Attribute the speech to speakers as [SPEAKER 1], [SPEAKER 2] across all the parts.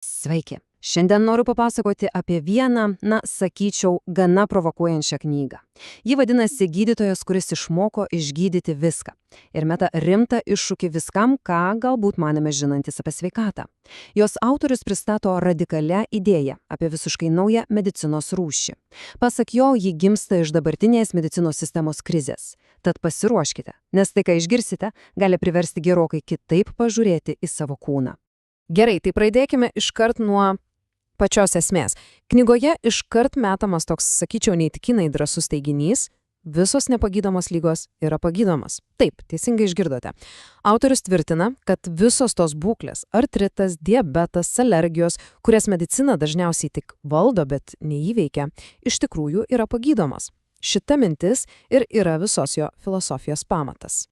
[SPEAKER 1] Sveiki. Šiandien noriu papasakoti apie vieną, sakyčiau, gana provokuojančią knygą. Ji vadinasi Gydytojas, kuris išmoko išgydyti viską. Ir meta rimtą iššūkį viskam, ką galbūt manėme žinantis apie sveikatą. Jos autorius pristato radikalią idėją apie visiškai naują medicinos rūšį. Pasak jo, ji gimsta iš dabartinės medicinos sistemos krizės. Tad pasiruoškite, nes tai, ką išgirsite, gali priversti gerokai kitaip pažiūrėti į savo kūną. Gerai, tai pradėkime iškart nuo pačios esmės. Knygoje iškart metamas toks, sakyčiau, neįtikinai drąsus teiginys – visos nepagydomos lygos yra pagydomos. Taip, teisingai išgirdote. Autorius tvirtina, kad visos tos būklės – artritas, diabetas, alergijos, kurias medicina dažniausiai tik valdo, bet neįveikia, iš tikrųjų yra pagydomos. Šita mintis ir yra visos jo filosofijos pamatas.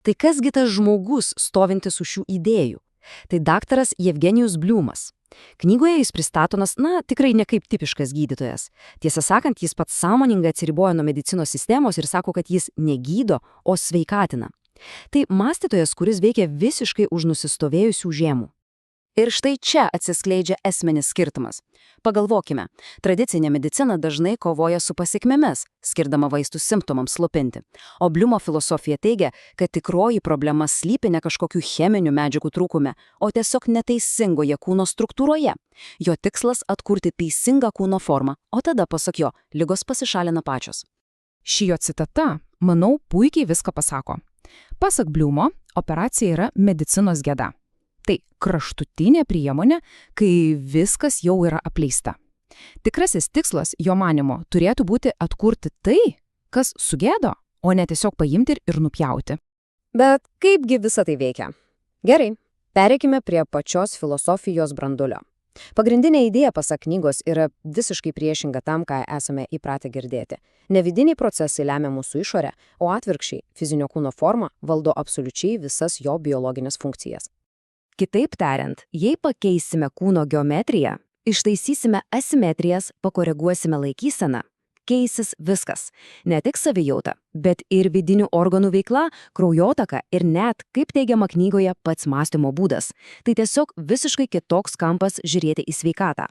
[SPEAKER 1] Tai kasgi tas žmogus stovintis už šių idėjų? Tai daktaras Jevgenijus Bliumas. Knygoje jis pristatomas, tikrai ne kaip tipiškas gydytojas. Tiesą sakant, jis pats sąmoningai atsiriboja nuo medicinos sistemos ir sako, kad jis negydo, o sveikatina. Tai mąstytojas, kuris veikia visiškai už nusistovėjusių žemų. Ir štai čia atsiskleidžia esminis skirtumas. Pagalvokime, tradicinė medicina dažnai kovoja su pasekmėmis, skirdama vaistus simptomams slopinti. O Bliumo filosofija teigia, kad tikroji problema slypi ne kažkokių cheminių medžiagų trūkume, o tiesiog neteisingoje kūno struktūroje. Jo tikslas – atkurti teisingą kūno formą, o tada, pasak jo, ligos pasišalina pačios.
[SPEAKER 2] Ši jo citata, manau, puikiai viską pasako. Pasak Bliumo, operacija yra medicinos gėda. Tai kraštutinė priemonė, kai viskas jau yra apleista. Tikrasis tikslas, jo manimo, turėtų būti atkurti tai, kas sugėdo, o ne tiesiog paimti ir nupjauti.
[SPEAKER 1] Bet kaipgi visa tai veikia? Gerai, pereikime prie pačios filosofijos brandulio. Pagrindinė idėja, pasak knygos, yra visiškai priešinga tam, ką esame įpratę girdėti. Ne vidiniai procesai lemia mūsų išorę, o atvirkščiai, fizinio kūno forma valdo absoliučiai visas jo biologinės funkcijas. Kitaip tariant, jei pakeisime kūno geometriją, ištaisysime asimetrijas, pakoreguosime laikyseną, keisis viskas. Ne tik savijauta, bet ir vidinių organų veikla, kraujotaka ir net, kaip teigiama knygoje, pats mąstymo būdas. Tai tiesiog visiškai kitoks kampas žiūrėti į sveikatą.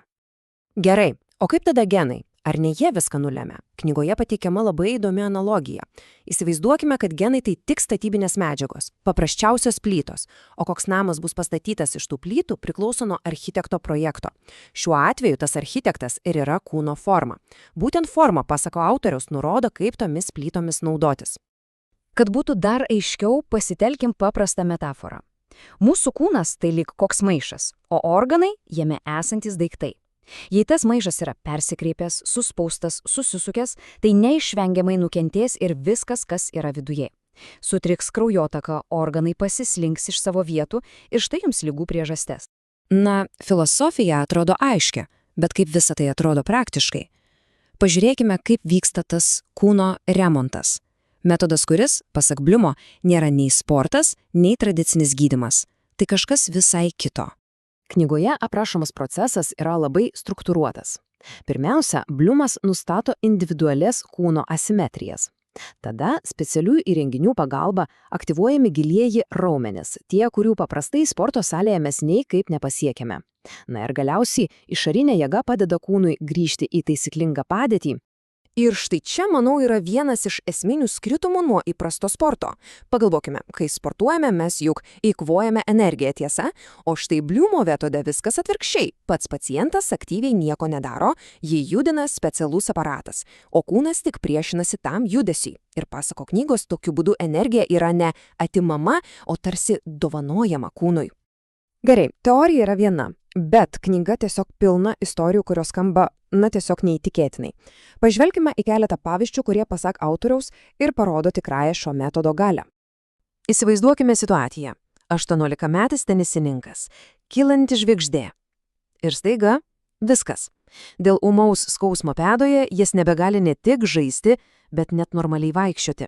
[SPEAKER 1] Gerai, o kaip tada genai? Ar ne jie viską nulemia? Knygoje pateikiama labai įdomi analogija. Įsivaizduokime, kad genai tai tik statybinės medžiagos, paprasčiausios plytos, o koks namas bus pastatytas iš tų plytų priklauso nuo architekto projekto. Šiuo atveju tas architektas ir yra kūno forma. Būtent forma, pasako autoriaus, nurodo, kaip tomis plytomis naudotis. Kad būtų dar aiškiau, pasitelkim paprastą metaforą. Mūsų kūnas tai lyg koks maišas, o organai jame esantis daiktai. Jei tas maišas yra persikreipęs, suspaustas, susisukęs, tai neišvengiamai nukentės ir viskas, kas yra viduje. Sutriks kraujotaka, organai pasislinks iš savo vietų ir štai jums ligų priežastis. Filosofija atrodo aiški, bet kaip visa tai atrodo praktiškai? Pažiūrėkime, kaip vyksta tas kūno remontas. Metodas, kuris, pasak Bliumo, nėra nei sportas, nei tradicinis gydymas. Tai kažkas visai kito. Knygoje aprašomas procesas yra labai struktūruotas. Pirmiausia, Bliumas nustato individualias kūno asimetrijas. Tada specialių įrenginių pagalba aktyvuojami gilieji raumenys, tie, kurių paprastai sporto salėje mes nei kaip nepasiekiame. Ir galiausiai išorinė jėga padeda kūnui grįžti į taisyklingą padėtį. Ir štai čia, manau, yra vienas iš esminių skirtumų nuo įprasto sporto. Pagalvokime, kai sportuojame, mes juk eikvojame energiją, tiesa, o štai Bliumo metode viskas atvirkščiai. Pats pacientas aktyviai nieko nedaro, jį judina specialus aparatas, o kūnas tik priešinasi tam judesiui. Ir pasako knygos, tokiu būdu energija yra ne atimama, o tarsi dovanojama kūnui. Gerai, teorija yra viena, bet knyga tiesiog pilna istorijų, kurios skamba tiesiog neįtikėtinai. Pažvelkime į keletą pavyzdžių, kurie pasak autoriaus ir parodo tikrąją šio metodo galią. Įsivaizduokime situaciją. 18-metis tenisininkas, kylanti žvaigždė. Ir staiga viskas. Dėl ūmaus skausmo pėdoje jis nebegali ne tik žaisti, bet net normaliai vaikščioti.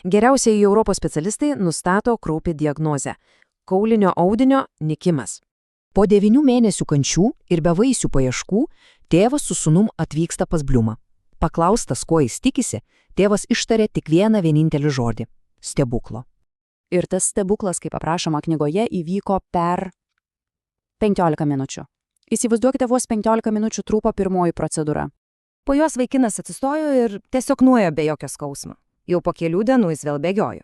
[SPEAKER 1] Geriausiai Europos specialistai nustato kraupią diagnozę – kaulinio audinio nykimas. Po 9 mėnesių kančių ir bevaisių paieškų tėvas su sūnum atvyksta pas Bliumą. Paklaustas, ko jis tikisi, tėvas ištarė tik vieną vienintelį žodį – stebuklo. Ir tas stebuklas, kaip aprašoma knygoje, įvyko per 15 minučių.
[SPEAKER 3] Įsivaizduokite, vos 15 minučių truko pirmoji procedūra.
[SPEAKER 4] Po jos vaikinas atsistojo ir tiesiog nuėjo be jokio skausmo. Jau po kelių dienų jis vėl bėgiojo.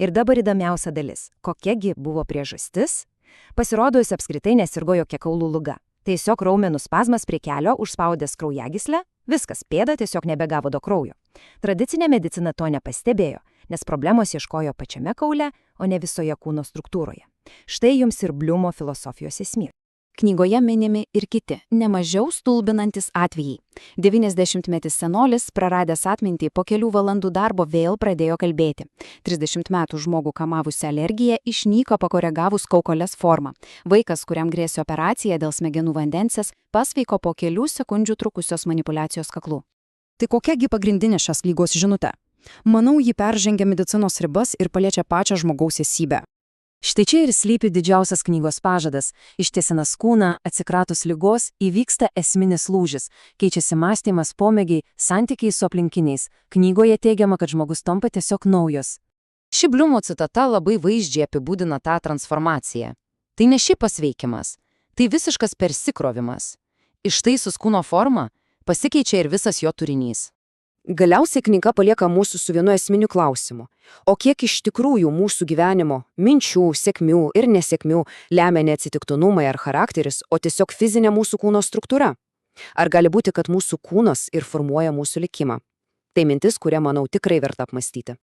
[SPEAKER 4] Ir dabar įdomiausia dalis. Kokiagi buvo priežastis? Pasirodo, jis apskritai nesirgo jokia kaulų liga. Tiesiog raumenų spazmas prie kelio užspaudęs kraujagyslę, viskas, pėda tiesiog nebegavo do kraujo. Tradicinė medicina to nepastebėjo, nes problemos ieškojo pačiame kaule, o ne visoje kūno struktūroje. Štai jums ir Bliumo filosofijos esmė.
[SPEAKER 3] Knygoje minimi ir kiti, nemažiau stulbinantis atvejai. 90-metis senolis, praradęs atmintį, po kelių valandų darbo vėl pradėjo kalbėti. 30 metų žmogų kamavusi alergija išnyko pakoregavus kaukolės formą. Vaikas, kuriam grėsė operacija dėl smegenų vandensės, pasveiko po kelių sekundžių trukusios manipulacijos kaklu.
[SPEAKER 1] Tai kokiagi pagrindinė šios lygos žinutė? Manau, ji peržengia medicinos ribas ir paliečia pačią žmogaus esybę.
[SPEAKER 4] Štai čia ir slypi didžiausias knygos pažadas. Ištiesinas kūną, atsikratus ligos, įvyksta esminis lūžis. Keičiasi mąstymas, pomėgiai, santykiai su aplinkiniais. Knygoje teigiama, kad žmogus tampa tiesiog naujos.
[SPEAKER 1] Ši Bliumo citata labai vaizdžiai apibūdina tą transformaciją. Tai ne šiaip pasveikimas, tai visiškas persikrovimas. Ištaisus kūno formą, pasikeičia ir visas jo turinys. Galiausiai knyga palieka mūsų su vienu esminiu klausimu. O kiek iš tikrųjų mūsų gyvenimo, minčių, sėkmių ir nesėkmių lemia ne atsitiktinumai ar charakteris, o tiesiog fizinė mūsų kūno struktūra? Ar gali būti, kad mūsų kūnas ir formuoja mūsų likimą? Tai mintis, kurią, manau, tikrai verta apmąstyti.